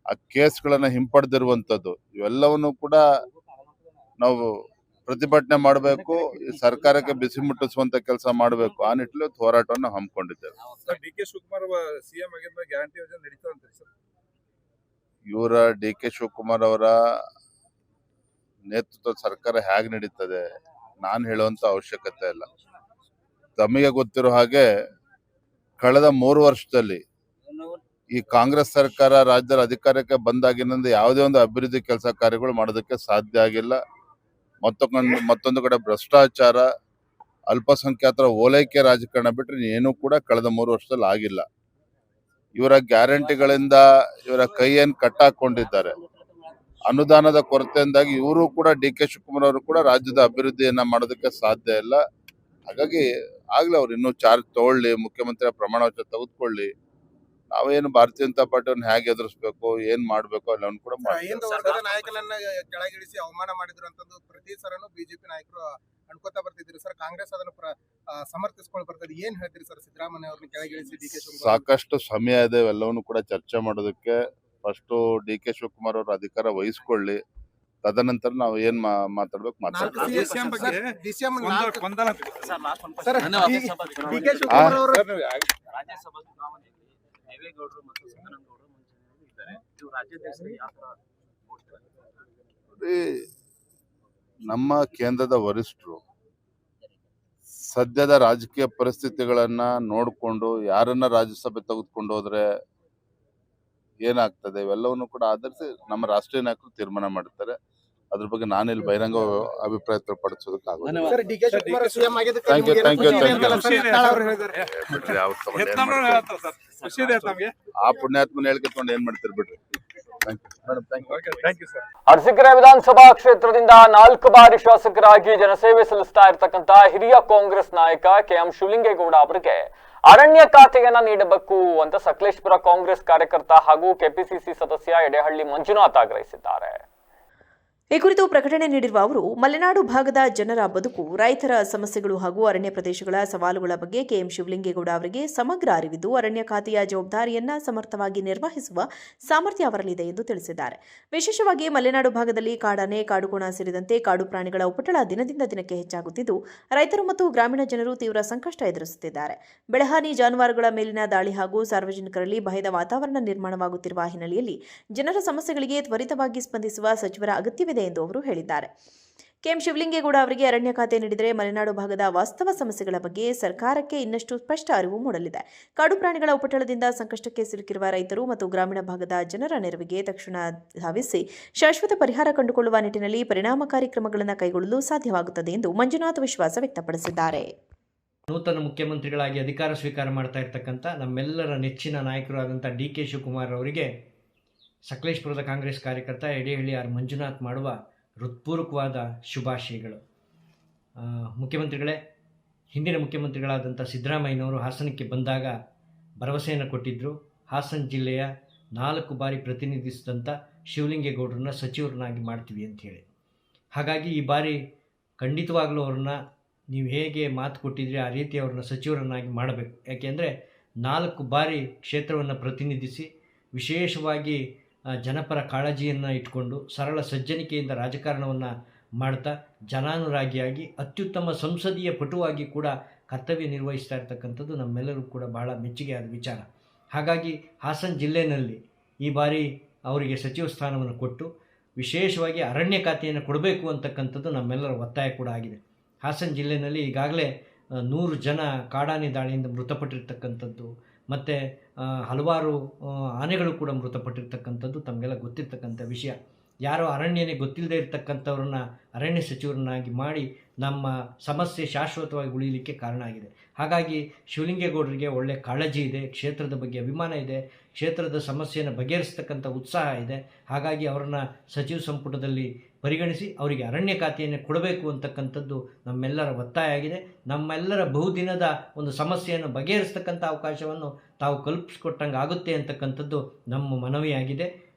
ಆ ಕೇಸ್ಗಳನ್ನ ಹಿಂಪಡೆದಿರುವಂಥದ್ದು, ಇವೆಲ್ಲವನ್ನು ಕೂಡ ನಾವು ಪ್ರತಿಭಟನೆ ಮಾಡಬೇಕು. ಈ ಸರ್ಕಾರಕ್ಕೆ ಬಿಸಿ ಮುಟ್ಟಿಸುವಂತ ಕೆಲಸ ಮಾಡಬೇಕು. ಆ ನಿಟ್ಟಿನಲ್ಲಿ ಹೋರಾಟವನ್ನು ಹಮ್ಮಿಕೊಂಡಿದ್ದೇವೆ.
ಡಿಕೆ ಶಿವಕುಮಾರ್ ಸಿಎಂ ಆಗಿದ್ದ ಗ್ಯಾರಂಟಿ ಯೋಜನೆ ನಡೀತದಂತೆ ಸರ್.
ಇವರ ಡಿಕೆ ಶಿವಕುಮಾರ್ ಅವರ ನೇತೃತ್ವದ ಸರ್ಕಾರ ಹೇಗೆ ನಡೀತದೆ ನಾನು ಹೇಳುವಂತ ಅವಶ್ಯಕತೆ ಇಲ್ಲ. ತಮಗೆ ಗೊತ್ತಿರೋ ಹಾಗೆ ಕಳೆದ 3 ವರ್ಷದಲ್ಲಿ ಈ ಕಾಂಗ್ರೆಸ್ ಸರ್ಕಾರ ರಾಜ್ಯದ ಅಧಿಕಾರಕ್ಕೆ ಬಂದಾಗಿನಿಂದ ಯಾವುದೇ ಒಂದು ಅಭಿವೃದ್ಧಿ ಕೆಲಸ ಕಾರ್ಯಗಳು ಮಾಡೋದಕ್ಕೆ ಸಾಧ್ಯ ಆಗಿಲ್ಲ. ಮತ್ತೊಂದು ಕಡೆ ಭ್ರಷ್ಟಾಚಾರ, ಅಲ್ಪಸಂಖ್ಯಾತರ ಓಲೈಕೆ ರಾಜಕಾರಣ ಬಿಟ್ಟರೆ ಏನೂ ಕೂಡ ಕಳೆದ 3 ವರ್ಷದಲ್ಲಿ ಆಗಿಲ್ಲ. ಇವರ ಗ್ಯಾರಂಟಿಗಳಿಂದ ಇವರ ಕೈಯನ್ನು ಕಟ್ಟಾಕೊಂಡಿದ್ದಾರೆ. ಅನುದಾನದ ಕೊರತೆಯಿಂದಾಗಿ ಇವರು ಕೂಡ ಡಿಕೆ ಶಿವಕುಮಾರ್ ಅವರು ಕೂಡ ರಾಜ್ಯದ ಅಭಿವೃದ್ಧಿಯನ್ನ ಮಾಡೋದಕ್ಕೆ ಸಾಧ್ಯ ಇಲ್ಲ. ಹಾಗಾಗಿ ಆಗ್ಲೇ ಅವ್ರು ಇನ್ನೂ ಚಾರ್ಜ್ ತಗೊಳ್ಳಿ, ಮುಖ್ಯಮಂತ್ರಿ ಪ್ರಮಾಣ ವಚನ ತೆಗೆದುಕೊಳ್ಳಿ. ನಾವೇನು ಭಾರತೀಯ ಜನತಾ ಪಾರ್ಟಿಯನ್ನು ಹೇಗೆ ಎದುರಿಸಬೇಕು, ಏನ್ ಮಾಡ್ಬೇಕು ಎಲ್ಲವನ್ನು ಕೂಡ
ನಾಯಕನನ್ನ ಕೆಳಗಿಳಿಸಿ ಅವಮಾನ ಮಾಡಿದ್ರು ಅಂತಂದು ಪ್ರತಿ ಸರನು ಬಿಜೆಪಿ ನಾಯಕರು ಅನ್ಕೋತಾ ಬರ್ತಿದ್ರು ಸರ್. ಕಾಂಗ್ರೆಸ್ ಅದನ್ನು ಸಮರ್ಥಿಸ್ಕೊಂಡು ಬರ್ತದೆ. ಏನ್ ಹೇಳ್ತೀರಿ ಸರ್ ಸಿದ್ದರಾಮಯ್ಯ ಅವ್ರನ್ನ ಕೆಳಗಿಳಿಸಿ ಡಿಕೆ ಶಿವಕುಮಾರ್?
ಸಾಕಷ್ಟು ಸಮಯ ಇದೆ ಎಲ್ಲವನ್ನು ಕೂಡ ಚರ್ಚೆ ಮಾಡೋದಕ್ಕೆ. ಫಸ್ಟ್ ಡಿಕೆ ಶಿವಕುಮಾರ್ ಅವರು ಅಧಿಕಾರ ವಹಿಸ್ಕೊಳ್ಳಿ, ತದನಂತರ ನಾವು ಏನ್ ಮಾತಾಡ್ಬೇಕು ಮಾತಾಡ್ತೀವಿ. ನಮ್ಮ ಕೇಂದ್ರದ ವರಿಷ್ಠರು ಸದ್ಯದ ರಾಜಕೀಯ ಪರಿಸ್ಥಿತಿಗಳನ್ನ ನೋಡಿಕೊಂಡು ಯಾರನ್ನ ರಾಜ್ಯಸಭೆ ತೆಗೆದುಕೊಂಡು ಹೋದ್ರೆ ಏನಾಗ್ತದೆ ಇವೆಲ್ಲವನ್ನು ಕೂಡ ಆಧರಿಸಿ ನಮ್ಮ ರಾಷ್ಟ್ರೀಯ ನಾಯಕರು ತೀರ್ಮಾನ ಮಾಡ್ತಾರೆ. ಅದ್ರ ಬಗ್ಗೆ ನಾನಿಲ್ಲಿ ಬಹಿರಂಗ ಅಭಿಪ್ರಾಯ ಪಡಿಸೋದಕ್ಕಾಗೋದಿಲ್ಲ. ಆ ಪುಣ್ಯಾತ್ಮನ ಹೇಳ್ಕೊಂಡು ಏನ್ ಮಾಡ್ತೀರಿ ಬಿಡ್ರಿ.
ಅರಸೀಕೆರೆ ವಿಧಾನಸಭಾ ಕ್ಷೇತ್ರದಿಂದ 4 ಬಾರಿ ಶಾಸಕರಾಗಿ ಜನಸೇವೆ ಸಲ್ಲಿಸ್ತಾ ಇರತಕ್ಕಂತ ಹಿರಿಯ ಕಾಂಗ್ರೆಸ್ ನಾಯಕ KM ಶಿವಲಿಂಗೇಗೌಡ ಅವರಿಗೆ ಅರಣ್ಯ ಖಾತೆಯನ್ನ ನೀಡಬೇಕು ಅಂತ ಸಕಲೇಶಪುರ ಕಾಂಗ್ರೆಸ್ ಕಾರ್ಯಕರ್ತ ಹಾಗೂ ಕೆಪಿಸಿಸಿ ಸದಸ್ಯ ಎಡೆಹಳ್ಳಿ ಮಂಜುನಾಥ್ ಆಗ್ರಹಿಸಿದ್ದಾರೆ.
ಈ ಕುರಿತು ಪ್ರಕಟಣೆ ನೀಡಿರುವ ಅವರು ಮಲೆನಾಡು ಭಾಗದ ಜನರ ಬದುಕು, ರೈತರ ಸಮಸ್ಯೆಗಳು ಹಾಗೂ ಅರಣ್ಯ ಪ್ರದೇಶಗಳ ಸವಾಲುಗಳ ಬಗ್ಗೆ KM ಶಿವಲಿಂಗೇಗೌಡ ಅವರಿಗೆ ಸಮಗ್ರ ಅರಿವಿದ್ದು ಅರಣ್ಯ ಖಾತೆಯ ಜವಾಬ್ದಾರಿಯನ್ನ ಸಮರ್ಥವಾಗಿ ನಿರ್ವಹಿಸುವ ಸಾಮರ್ಥ್ಯ ಅವರಲ್ಲಿದೆ ಎಂದು ತಿಳಿಸಿದ್ದಾರೆ. ವಿಶೇಷವಾಗಿ ಮಲೆನಾಡು ಭಾಗದಲ್ಲಿ ಕಾಡಾನೆ, ಕಾಡುಕೋಣ ಸೇರಿದಂತೆ ಕಾಡು ಪ್ರಾಣಿಗಳ ಉಪಟಳ ದಿನದಿಂದ ದಿನಕ್ಕೆ ಹೆಚ್ಚಾಗುತ್ತಿದ್ದು ರೈತರು ಮತ್ತು ಗ್ರಾಮೀಣ ಜನರು ತೀವ್ರ ಸಂಕಷ್ಟ ಎದುರಿಸುತ್ತಿದ್ದಾರೆ. ಬೆಳೆಹಾನಿ, ಜಾನುವಾರುಗಳ ಮೇಲಿನ ದಾಳಿ ಹಾಗೂ ಸಾರ್ವಜನಿಕರಲ್ಲಿ ಭಯದ ವಾತಾವರಣ ನಿರ್ಮಾಣವಾಗುತ್ತಿರುವ ಹಿನ್ನೆಲೆಯಲ್ಲಿ ಜನರ ಸಮಸ್ಯೆಗಳಿಗೆ ತ್ವರಿತವಾಗಿ ಸ್ಪಂದಿಸುವ ಸಚಿವರ ಅಗತ್ಯವಿದೆ ಎಂದು ಅವರು ಹೇಳಿದ್ದಾರೆ. KM ಶಿವಲಿಂಗೇಗೌಡ ಅವರಿಗೆ ಅರಣ್ಯ ಖಾತೆ ನೀಡಿದರೆ ಮಲೆನಾಡು ಭಾಗದ ವಾಸ್ತವ ಸಮಸ್ಯೆಗಳ ಬಗ್ಗೆ ಸರ್ಕಾರಕ್ಕೆ ಇನ್ನಷ್ಟು ಸ್ಪಷ್ಟ ಅರಿವು ಮೂಡಲಿದೆ. ಕಾಡು ಪ್ರಾಣಿಗಳ ಉಪಟಳದಿಂದ ಸಂಕಷ್ಟಕ್ಕೆ ಸಿಲುಕಿರುವ ರೈತರು ಮತ್ತು ಗ್ರಾಮೀಣ ಭಾಗದ ಜನರ ನೆರವಿಗೆ ತಕ್ಷಣ ಧಾವಿಸಿ ಶಾಶ್ವತ ಪರಿಹಾರ ಕಂಡುಕೊಳ್ಳುವ ನಿಟ್ಟಿನಲ್ಲಿ ಪರಿಣಾಮಕಾರಿ ಕ್ರಮಗಳನ್ನು ಕೈಗೊಳ್ಳಲು ಸಾಧ್ಯವಾಗುತ್ತದೆ ಎಂದು ಮಂಜುನಾಥ್ ವಿಶ್ವಾಸ ವ್ಯಕ್ತಪಡಿಸಿದ್ದಾರೆ.
ನೂತನ ಮುಖ್ಯಮಂತ್ರಿಗಳಾಗಿ ಅಧಿಕಾರ ಸ್ವೀಕಾರ ಮಾಡ್ತಾ ಇರ್ತಕ್ಕಂಥ ನಮ್ಮೆಲ್ಲರ ನೆಚ್ಚಿನ ನಾಯಕರು ಆದಂಥ DK ಶಿವಕುಮಾರ್ ಅವರಿಗೆ ಸಕಲೇಶಪುರದ ಕಾಂಗ್ರೆಸ್ ಕಾರ್ಯಕರ್ತ ಎಡೆಹಳ್ಳಿ ಆರ್ ಮಂಜುನಾಥ್ ಮಾಡುವ ಹೃತ್ಪೂರ್ವಕವಾದ ಶುಭಾಶಯಗಳು. ಮುಖ್ಯಮಂತ್ರಿಗಳೇ, ಹಿಂದಿನ ಮುಖ್ಯಮಂತ್ರಿಗಳಾದಂಥ ಸಿದ್ದರಾಮಯ್ಯನವರು ಹಾಸನಕ್ಕೆ ಬಂದಾಗ ಭರವಸೆಯನ್ನು ಕೊಟ್ಟಿದ್ದರು. ಹಾಸನ ಜಿಲ್ಲೆಯ 4 ಬಾರಿ ಪ್ರತಿನಿಧಿಸಿದಂಥ ಶಿವಲಿಂಗೇಗೌಡರನ್ನ ಸಚಿವರನ್ನಾಗಿ ಮಾಡ್ತೀವಿ ಅಂಥೇಳಿ. ಹಾಗಾಗಿ ಈ ಬಾರಿ ಖಂಡಿತವಾಗಲೂ ಅವ್ರನ್ನ ನೀವು ಹೇಗೆ ಮಾತು ಕೊಟ್ಟಿದ್ರಿ ಆ ರೀತಿ ಅವ್ರನ್ನ ಸಚಿವರನ್ನಾಗಿ ಮಾಡಬೇಕು. ಯಾಕೆಂದರೆ 4 ಬಾರಿ ಕ್ಷೇತ್ರವನ್ನು ಪ್ರತಿನಿಧಿಸಿ ವಿಶೇಷವಾಗಿ ಜನಪರ ಕಾಳಜಿಯನ್ನು ಇಟ್ಕೊಂಡು ಸರಳ ಸಜ್ಜನಿಕೆಯಿಂದ ರಾಜಕಾರಣವನ್ನು ಮಾಡ್ತಾ ಜನಾನುರಾಗಿಯಾಗಿ ಅತ್ಯುತ್ತಮ ಸಂಸದೀಯ ಪಟುವಾಗಿ ಕೂಡ ಕರ್ತವ್ಯ ನಿರ್ವಹಿಸ್ತಾ ಇರ್ತಕ್ಕಂಥದ್ದು ನಮ್ಮೆಲ್ಲರೂ ಕೂಡ ಬಹಳ ಮೆಚ್ಚುಗೆಯಾದ ವಿಚಾರ. ಹಾಗಾಗಿ ಹಾಸನ ಜಿಲ್ಲೆಯಲ್ಲಿ ಈ ಬಾರಿ ಅವರಿಗೆ ಸಚಿವ ಸ್ಥಾನವನ್ನು ಕೊಟ್ಟು ವಿಶೇಷವಾಗಿ ಅರಣ್ಯ ಖಾತೆಯನ್ನು ಕೊಡಬೇಕು ಅಂತಕ್ಕಂಥದ್ದು ನಮ್ಮೆಲ್ಲರ ಒತ್ತಾಯ ಕೂಡ ಆಗಿದೆ. ಹಾಸನ ಜಿಲ್ಲೆಯಲ್ಲಿ ಈಗಾಗಲೇ 100 ಜನ ಕಾಡಾನೆ ದಾಳಿಯಿಂದ ಮೃತಪಟ್ಟಿರ್ತಕ್ಕಂಥದ್ದು ಮತ್ತು ಹಲವಾರು ಆನೆಗಳು ಕೂಡ ಮೃತಪಟ್ಟಿರ್ತಕ್ಕಂಥದ್ದು ತಮಗೆಲ್ಲ ಗೊತ್ತಿರ್ತಕ್ಕಂಥ ವಿಷಯ. ಯಾರೋ ಅರಣ್ಯನೇ ಗೊತ್ತಿಲ್ಲದೆ ಇರತಕ್ಕಂಥವ್ರನ್ನ ಅರಣ್ಯ ಸಚಿವರನ್ನಾಗಿ ಮಾಡಿ ನಮ್ಮ ಸಮಸ್ಯೆ ಶಾಶ್ವತವಾಗಿ ಉಳಿಯಲಿಕ್ಕೆ ಕಾರಣ ಆಗಿದೆ. ಹಾಗಾಗಿ ಶಿವಲಿಂಗೇಗೌಡರಿಗೆ ಒಳ್ಳೆಯ ಕಾಳಜಿ ಇದೆ, ಕ್ಷೇತ್ರದ ಬಗ್ಗೆ ಅಭಿಮಾನ ಇದೆ, ಕ್ಷೇತ್ರದ ಸಮಸ್ಯೆಯನ್ನು ಬಗೆಹರಿಸ್ತಕ್ಕಂಥ ಉತ್ಸಾಹ ಇದೆ. ಹಾಗಾಗಿ ಅವರನ್ನು ಸಚಿವ ಸಂಪುಟದಲ್ಲಿ ಪರಿಗಣಿಸಿ ಅವರಿಗೆ ಅರಣ್ಯ ಖಾತೆಯನ್ನು ಕೊಡಬೇಕು ಅಂತಕ್ಕಂಥದ್ದು ನಮ್ಮೆಲ್ಲರ ಒತ್ತಾಯ ಆಗಿದೆ. ನಮ್ಮೆಲ್ಲರ ಬಹುದಿನದ ಒಂದು ಸಮಸ್ಯೆಯನ್ನು ಬಗೆಹರಿಸ್ತಕ್ಕಂಥ ಅವಕಾಶವನ್ನು ತಾವು ಕಲ್ಪಿಸ್ಕೊಟ್ಟಂಗೆ ಆಗುತ್ತೆ ಅಂತಕ್ಕಂಥದ್ದು ನಮ್ಮ ಮನವಿಯಾಗಿದೆ.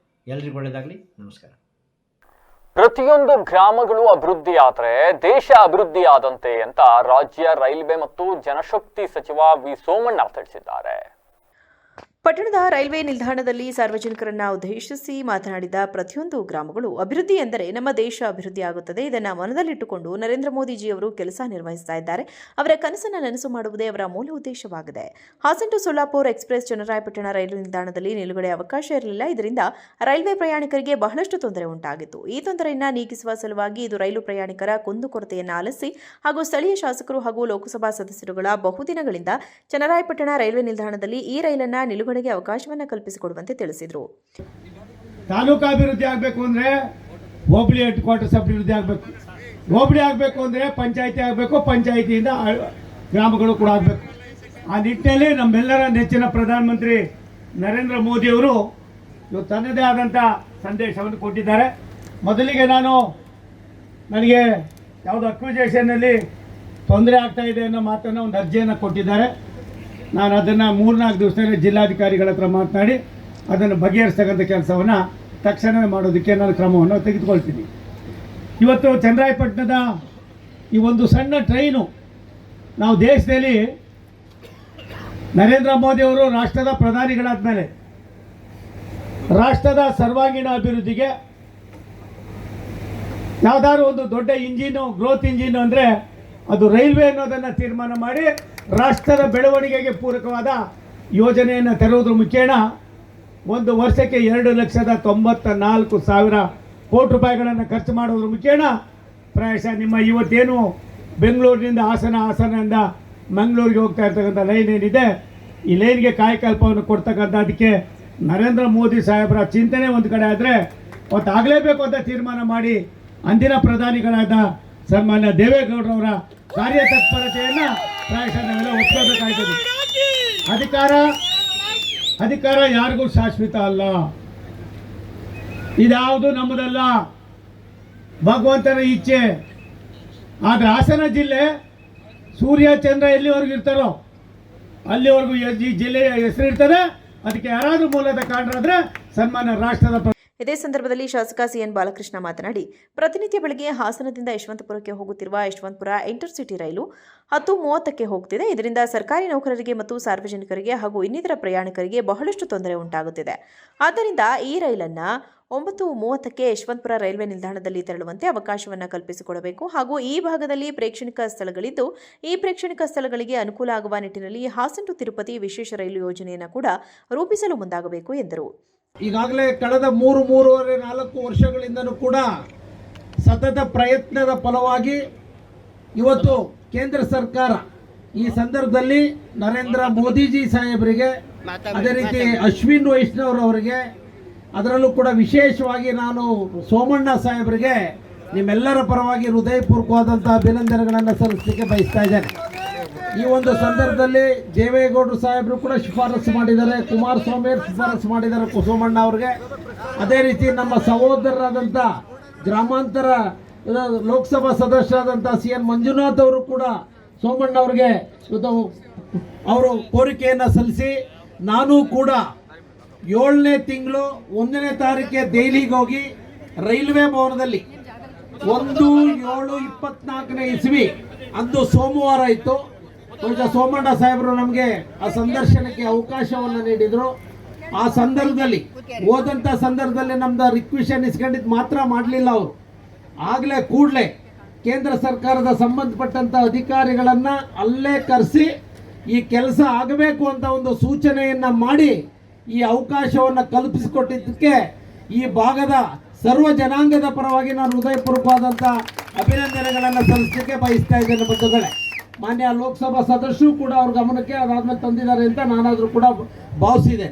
ಎಲ್ರಿಗೂ ಒಳ್ಳೆಯದಾಗಲಿ. ನಮಸ್ಕಾರ.
ಪ್ರತಿಯೊಂದು ಗ್ರಾಮಗಳು ಅಭಿವೃದ್ಧಿಯಾದರೆ ದೇಶ ಅಭಿವೃದ್ಧಿಯಾದಂತೆ ಅಂತ ರಾಜ್ಯ ರೈಲ್ವೆ ಮತ್ತು ಜನಶಕ್ತಿ ಸಚಿವ ವಿ ಸೋಮಣ್ಣ ತಿಳಿಸಿದ್ದಾರೆ.
ಪಟ್ಟಣದ ರೈಲ್ವೆ ನಿಲ್ದಾಣದಲ್ಲಿ ಸಾರ್ವಜನಿಕರನ್ನ ಉದ್ದೇಶಿಸಿ ಮಾತನಾಡಿದ ಪ್ರತಿಯೊಂದು ಗ್ರಾಮಗಳು ಅಭಿವೃದ್ಧಿ ಎಂದರೆ ನಮ್ಮ ದೇಶ ಅಭಿವೃದ್ಧಿಯಾಗುತ್ತದೆ. ಇದನ್ನು ಮನದಲ್ಲಿಟ್ಟುಕೊಂಡು ನರೇಂದ್ರ ಮೋದಿಜಿಯವರು ಕೆಲಸ ನಿರ್ವಹಿಸ್ತಾ ಇದ್ದಾರೆ. ಅವರ ಕನಸನ್ನು ನನಸು ಮಾಡುವುದೇ ಅವರ ಮೂಲ ಉದ್ದೇಶವಾಗಿದೆ. ಹಾಸನ ಟು ಸೊಲ್ಲಾಪುರ ಎಕ್ಸ್ಪ್ರೆಸ್ ಚನ್ನರಾಯಪಟ್ಟಣ ರೈಲು ನಿಲ್ದಾಣದಲ್ಲಿ ನಿಲುಗಡೆ ಅವಕಾಶ ಇರಲಿಲ್ಲ. ಇದರಿಂದ ರೈಲ್ವೆ ಪ್ರಯಾಣಿಕರಿಗೆ ಬಹಳಷ್ಟು ತೊಂದರೆ ಉಂಟಾಗಿತ್ತು. ಈ ತೊಂದರೆಯನ್ನು ನೀಗಿಸುವ ಸಲುವಾಗಿ ಇದು ರೈಲು ಪ್ರಯಾಣಿಕರ ಕುಂದುಕೊರತೆಯನ್ನು ಆಲಿಸಿ ಹಾಗೂ ಸ್ಥಳೀಯ ಶಾಸಕರು ಹಾಗೂ ಲೋಕಸಭಾ ಸದಸ್ಯರುಗಳ ಬಹುದಿನಗಳಿಂದ ಚನ್ನರಾಯಪಟ್ಟಣ ರೈಲ್ವೆ ನಿಲ್ದಾಣದಲ್ಲಿ ಈ ರೈಲನ್ನು ನಿಲುಗಡೆ ಅವಕಾಶವನ್ನು ಕಲ್ಪಿಸಿಕೊಡುವಂತೆ ತಿಳಿಸಿದರು.
ತಾಲೂಕು ಅಭಿವೃದ್ಧಿ ಆಗಬೇಕು ಅಂದ್ರೆ ಹೋಬಳಿ ಹೆಡ್ ಕ್ವಾರ್ಟರ್ಸ್ ಅಭಿವೃದ್ಧಿ ಆಗಬೇಕು. ಹೋಬಳಿ ಆಗಬೇಕು ಅಂದ್ರೆ ಪಂಚಾಯಿತಿ ಆಗಬೇಕು, ಪಂಚಾಯಿತಿಯಿಂದ ಗ್ರಾಮಗಳು ಕೂಡ ಆಗಬೇಕು. ಆ ನಿಟ್ಟಿನಲ್ಲಿ ನಮ್ಮೆಲ್ಲರ ನೆಚ್ಚಿನ ಪ್ರಧಾನಮಂತ್ರಿ ನರೇಂದ್ರ ಮೋದಿ ಅವರು ಇವತ್ತು ತನ್ನದೇ ಆದಂಥ ಸಂದೇಶವನ್ನು ಕೊಟ್ಟಿದ್ದಾರೆ. ಮೊದಲಿಗೆ ನನಗೆ ಯಾವುದೋ ಅಕ್ವಿಜೇಷನ್ನಲ್ಲಿ ತೊಂದರೆ ಆಗ್ತಾ ಇದೆ ಅನ್ನೋ ಮಾತನ್ನು ಒಂದು ಅರ್ಜಿಯನ್ನು ಕೊಟ್ಟಿದ್ದಾರೆ. ನಾನು ಅದನ್ನು 3-4 ದಿವಸದಲ್ಲಿ ಜಿಲ್ಲಾಧಿಕಾರಿಗಳ ಹತ್ರ ಮಾತನಾಡಿ ಅದನ್ನು ಬಗೆಹರಿಸ್ತಕ್ಕಂಥ ಕೆಲಸವನ್ನು ತಕ್ಷಣವೇ ಮಾಡೋದಕ್ಕೆ ನಾನು ಕ್ರಮವನ್ನು ತೆಗೆದುಕೊಳ್ತೀನಿ. ಇವತ್ತು ಚನ್ನರಾಯಪಟ್ಟಣದ ಈ ಒಂದು ಸಣ್ಣ ಟ್ರೈನು ನಾವು ದೇಶದಲ್ಲಿ ನರೇಂದ್ರ ಮೋದಿಯವರು ರಾಷ್ಟ್ರದ ಪ್ರಧಾನಿಗಳಾದ ಮೇಲೆ ರಾಷ್ಟ್ರದ ಸರ್ವಾಂಗೀಣ ಅಭಿವೃದ್ಧಿಗೆ ಯಾವುದಾದ್ರು ಒಂದು ದೊಡ್ಡ ಇಂಜಿನು, ಗ್ರೋತ್ ಇಂಜಿನ್ ಅಂದರೆ ಅದು ರೈಲ್ವೆ ಅನ್ನೋದನ್ನು ತೀರ್ಮಾನ ಮಾಡಿ ರಾಷ್ಟ್ರದ ಬೆಳವಣಿಗೆಗೆ ಪೂರಕವಾದ ಯೋಜನೆಯನ್ನು ತರುವುದರ ಮುಖೇನ ಒಂದು ವರ್ಷಕ್ಕೆ 2,94,000 ಕೋಟಿ ರೂಪಾಯಿಗಳನ್ನು ಖರ್ಚು ಮಾಡೋದ್ರ ಮುಖೇನ ಪ್ರಾಯಶಃ ನಿಮ್ಮ ಇವತ್ತೇನು ಬೆಂಗಳೂರಿನಿಂದ ಹಾಸನದಿಂದ ಮಂಗಳೂರಿಗೆ ಹೋಗ್ತಾ ಇರ್ತಕ್ಕಂಥ ಲೈನ್ ಏನಿದೆ, ಈ ಲೈನ್ಗೆ ಕಾಯಕಲ್ಪವನ್ನು ಕೊಡ್ತಕ್ಕಂಥ ಅದಕ್ಕೆ ನರೇಂದ್ರ ಮೋದಿ ಸಾಹೇಬರ ಚಿಂತನೆ ಒಂದು ಕಡೆ ಆದರೆ ಅವತ್ತು ಆಗಲೇಬೇಕು ಅಂತ ತೀರ್ಮಾನ ಮಾಡಿ ಅಂದಿನ ಪ್ರಧಾನಿಗಳಾದ ಸನ್ಮಾನ್ಯ ದೇವೇಗೌಡರವರ ಕಾರ್ಯತತ್ಪರತೆಯನ್ನು ಪ್ರಾಯಶಃ ನಾವೆಲ್ಲ ಒಪ್ಕೋಬೇಕಾಗ್ತದೆ. ಅಧಿಕಾರ ಯಾರಿಗೂ ಶಾಶ್ವತ ಅಲ್ಲ, ಇದ್ಯಾವುದು ನಮ್ಮದಲ್ಲ, ಭಗವಂತನ ಇಚ್ಛೆ. ಆದರೆ ಹಾಸನ ಜಿಲ್ಲೆ ಸೂರ್ಯ ಚಂದ್ರ ಎಲ್ಲಿವರೆಗೂ ಇರ್ತಾರೋ ಅಲ್ಲಿವರೆಗೂ ಈ ಜಿಲ್ಲೆಯ ಹೆಸರಿರ್ತದೆ. ಅದಕ್ಕೆ ಯಾರಾದರೂ ಮೂಲದ ಕಾರಣರಾದರೆ ಸನ್ಮಾನ್ಯ ರಾಷ್ಟ್ರದ.
ಇದೇ ಸಂದರ್ಭದಲ್ಲಿ ಶಾಸಕ ಸಿಎನ್ ಬಾಲಕೃಷ್ಣ ಮಾತನಾಡಿ, ಪ್ರತಿನಿತ್ಯ ಬೆಳಗ್ಗೆ ಹಾಸನದಿಂದ ಯಶವಂತಪುರಕ್ಕೆ ಹೋಗುತ್ತಿರುವ ಯಶವಂತಪುರ ಇಂಟರ್ಸಿಟಿ ರೈಲು 10:30ಕ್ಕೆ ಹೋಗುತ್ತಿದೆ. ಇದರಿಂದ ಸರ್ಕಾರಿ ನೌಕರರಿಗೆ ಮತ್ತು ಸಾರ್ವಜನಿಕರಿಗೆ ಹಾಗೂ ಇನ್ನಿತರ ಪ್ರಯಾಣಿಕರಿಗೆ ಬಹಳಷ್ಟು ತೊಂದರೆ ಉಂಟಾಗುತ್ತಿದೆ. ಆದ್ದರಿಂದ ಈ ರೈಲನ್ನು 9:30ಕ್ಕೆ ಯಶವಂತಪುರ ರೈಲ್ವೆ ನಿಲ್ದಾಣದಲ್ಲಿ ತೆರಳುವಂತೆ ಅವಕಾಶವನ್ನು ಕಲ್ಪಿಸಿಕೊಡಬೇಕು ಹಾಗೂ ಈ ಭಾಗದಲ್ಲಿ ಪ್ರೇಕ್ಷಣಿಕ ಸ್ಥಳಗಳಿದ್ದು ಈ ಪ್ರೇಕ್ಷಣಿಕ ಸ್ಥಳಗಳಿಗೆ ಅನುಕೂಲ ಆಗುವ ನಿಟ್ಟಿನಲ್ಲಿ ಹಾಸನ ಟು ತಿರುಪತಿ ವಿಶೇಷ ರೈಲು ಯೋಜನೆಯನ್ನು ಕೂಡ ರೂಪಿಸಲು ಮುಂದಾಗಬೇಕು ಎಂದರು.
ಈಗಾಗಲೇ ಕಳೆದ 3-3.5-4 ವರ್ಷಗಳಿಂದಲೂ ಕೂಡ ಸತತ ಪ್ರಯತ್ನದ ಫಲವಾಗಿ ಇವತ್ತು ಕೇಂದ್ರ ಸರ್ಕಾರ ಈ ಸಂದರ್ಭದಲ್ಲಿ ನರೇಂದ್ರ ಮೋದಿಜಿ ಸಾಹೇಬರಿಗೆ, ಅದೇ ರೀತಿ ಅಶ್ವಿನ್ ವೈಷ್ಣವ್ ಅವರಿಗೆ, ಅದರಲ್ಲೂ ಕೂಡ ವಿಶೇಷವಾಗಿ ನಾನು ಸೋಮಣ್ಣ ಸಾಹೇಬರಿಗೆ ನಿಮ್ಮೆಲ್ಲರ ಪರವಾಗಿ ಹೃದಯಪೂರ್ವಕವಾದಂಥ ಅಭಿನಂದನೆಗಳನ್ನು ಸಲ್ಲಿಸಲಿಕ್ಕೆ ಬಯಸ್ತಾ ಇದ್ದೇನೆ. ಈ ಒಂದು ಸಂದರ್ಭದಲ್ಲಿ ದೇವೇಗೌಡರು ಸಾಹೇಬರು ಕೂಡ ಶಿಫಾರಸು ಮಾಡಿದ್ದಾರೆ, ಕುಮಾರಸ್ವಾಮಿ ಅವರು ಶಿಫಾರಸು ಮಾಡಿದ್ದಾರೆ ಕುಸುಮಣ್ಣ ಅವ್ರಿಗೆ. ಅದೇ ರೀತಿ ನಮ್ಮ ಸಹೋದರರಾದಂಥ ಗ್ರಾಮಾಂತರ ಲೋಕಸಭಾ ಸದಸ್ಯರಾದಂಥ CN ಮಂಜುನಾಥ್ ಅವರು ಕೂಡ ಸೋಮಣ್ಣ ಅವ್ರಿಗೆ ಅವರು ಕೋರಿಕೆಯನ್ನು ಸಲ್ಲಿಸಿ, ನಾನು ಕೂಡ 7ನೇ ತಿಂಗಳು 1ನೇ ತಾರೀಕಿಗೆ ದೆಹಲಿಗೆ ಹೋಗಿ ರೈಲ್ವೆ ಭವನದಲ್ಲಿ 1/7/24ನೇ ಇಸ್ವಿ ಅಂದು ಸೋಮವಾರ ಇತ್ತು. ಸೋಮಣ್ಣ ಸಾಹೇಬರು ನಮಗೆ ಆ ಸಂದರ್ಶನಕ್ಕೆ ಅವಕಾಶವನ್ನು ನೀಡಿದರು. ಆ ಸಂದರ್ಭದಲ್ಲಿ ಹೋದಂಥ ಸಂದರ್ಭದಲ್ಲಿ ನಮ್ದು ರಿಕ್ವೆಷನ್ ಇಸ್ಕೊಂಡಿದ್ದು ಮಾತ್ರ ಮಾಡಲಿಲ್ಲ ಅವರು. ಆಗಲೇ ಕೂಡಲೇ ಕೇಂದ್ರ ಸರ್ಕಾರದ ಸಂಬಂಧಪಟ್ಟಂಥ ಅಧಿಕಾರಿಗಳನ್ನು ಅಲ್ಲೇ ಕರೆಸಿ ಈ ಕೆಲಸ ಆಗಬೇಕು ಅಂತ ಒಂದು ಸೂಚನೆಯನ್ನು ಮಾಡಿ ಈ ಅವಕಾಶವನ್ನು ಕಲ್ಪಿಸಿಕೊಟ್ಟಿದ್ದಕ್ಕೆ ಈ ಭಾಗದ ಸರ್ವ ಜನಾಂಗದ ಪರವಾಗಿ ನಾನು ಹೃದಯಪೂರ್ವಕವಾದಂಥ ಅಭಿನಂದನೆಗಳನ್ನು ಸಲ್ಲಿಸಲಿಕ್ಕೆ ಬಯಸ್ತಾ ಇದ್ದೇನೆ ಬಂಧುಗಳೇ. ಮಾನ್ಯ ಲೋಕಸಭಾ ಸದಸ್ಯರು ಕೂಡ ಅವ್ರ ಗಮನಕ್ಕೆ ಅದಾದ್ಮೇಲೆ ತಂದಿದ್ದಾರೆ ಅಂತ ನಾನಾದರೂ ಕೂಡ ಭಾವಿಸಿದೆ.